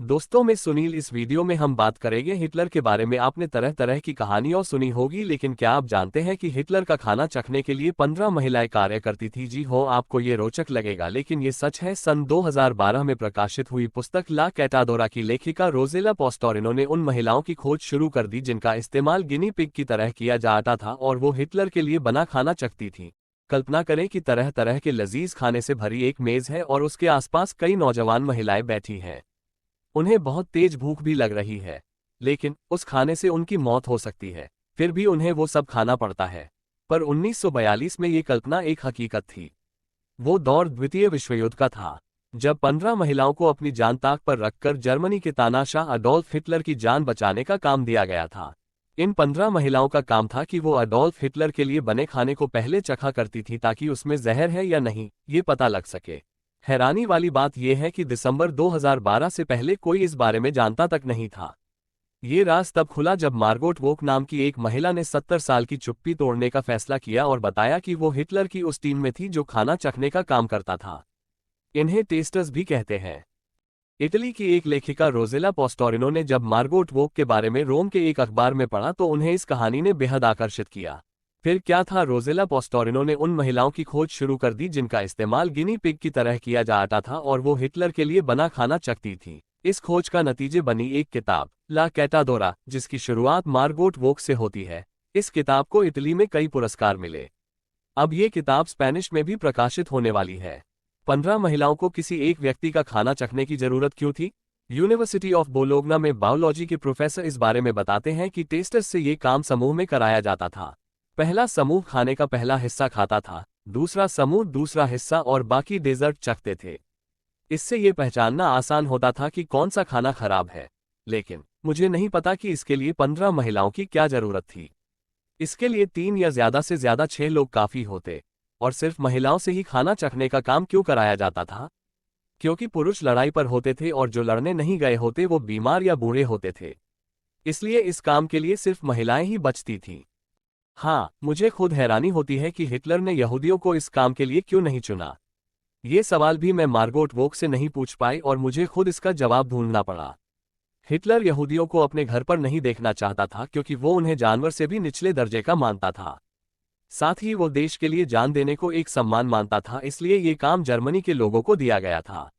दोस्तों में सुनील, इस वीडियो में हम बात करेंगे हिटलर के बारे में। आपने तरह तरह की कहानियां सुनी होगी, लेकिन क्या आप जानते हैं कि हिटलर का खाना चखने के लिए 15 महिलाएं कार्य करती थी? जी हो, आपको ये रोचक लगेगा, लेकिन ये सच है। सन 2012 में प्रकाशित हुई पुस्तक ला कैटाडोरा की लेखिका रोजेला पॉस्टोरिनो ने उन महिलाओं की खोज शुरू कर दी जिनका इस्तेमाल गिनी पिग की तरह किया जाता था, और वो हिटलर के लिए बना खाना चखती थी। कल्पना करें कि तरह तरह के लजीज खाने से भरी एक मेज है और उसके आसपास कई नौजवान महिलाएं बैठी हैं। उन्हें बहुत तेज भूख भी लग रही है, लेकिन उस खाने से उनकी मौत हो सकती है, फिर भी उन्हें वो सब खाना पड़ता है। पर 1942 में ये कल्पना एक हकीकत थी। वो दौर द्वितीय विश्व युद्ध का था, जब 15 महिलाओं को अपनी जान ताक पर रखकर जर्मनी के तानाशाह अडोल्फ हिटलर की जान बचाने का काम दिया गया था। इन 15 महिलाओं का काम था कि वो अडोल्फ हिटलर के लिए बने खाने को पहले चखा करती थी, ताकि उसमें जहर है या नहीं ये पता लग सके। हैरानी वाली बात यह है कि दिसंबर 2012 से पहले कोई इस बारे में जानता तक नहीं था। ये राज तब खुला जब मार्गोट वोक नाम की एक महिला ने 70 साल की चुप्पी तोड़ने का फैसला किया और बताया कि वो हिटलर की उस टीम में थी जो खाना चखने का काम करता था। इन्हें टेस्टर्स भी कहते हैं। इटली की एक लेखिका रोजेला पॉस्टोरिनो ने जब मार्गोट वोक के बारे में रोम के एक अखबार में पढ़ा तो उन्हें इस कहानी ने बेहद आकर्षित किया। फिर क्या था? रोजेला पॉस्टोरिनो ने उन महिलाओं की खोज शुरू कर दी जिनका इस्तेमाल गिनी पिग की तरह किया जाता था, और वो हिटलर के लिए बना खाना चखती थी। इस खोज का नतीजे बनी एक किताब, ला कैटाडोरा, जिसकी शुरुआत मार्गोट वोक से होती है। इस किताब को इटली में कई पुरस्कार मिले। अब ये किताब स्पेनिश में भी प्रकाशित होने वाली है। 15 महिलाओं को किसी एक व्यक्ति का खाना चखने की जरूरत क्यों थी? यूनिवर्सिटी ऑफ बोलोग्ना में बायोलॉजी के प्रोफेसर इस बारे में बताते हैं कि टेस्टर्स से ये काम समूह में कराया जाता था। पहला समूह खाने का पहला हिस्सा खाता था, दूसरा समूह दूसरा हिस्सा, और बाकी डेजर्ट चखते थे। इससे ये पहचानना आसान होता था कि कौन सा खाना खराब है। लेकिन मुझे नहीं पता कि इसके लिए 15 महिलाओं की क्या जरूरत थी। इसके लिए 3 या ज्यादा से ज्यादा 6 लोग काफी होते, और सिर्फ महिलाओं से ही खाना चखने का काम क्यों कराया जाता था? क्योंकि पुरुष लड़ाई पर होते थे और जो लड़ने नहीं गए होते वो बीमार या बूढ़े होते थे। इसलिए इस काम के लिए सिर्फ महिलाएं ही बचती थीं। हाँ, मुझे खुद हैरानी होती है कि हिटलर ने यहूदियों को इस काम के लिए क्यों नहीं चुना। ये सवाल भी मैं मार्गोट वोक से नहीं पूछ पाई और मुझे खुद इसका जवाब ढूंढना पड़ा। हिटलर यहूदियों को अपने घर पर नहीं देखना चाहता था क्योंकि वो उन्हें जानवर से भी निचले दर्जे का मानता था। साथ ही वो देश के लिए जान देने को एक सम्मान मानता था, इसलिए ये काम जर्मनी के लोगों को दिया गया था।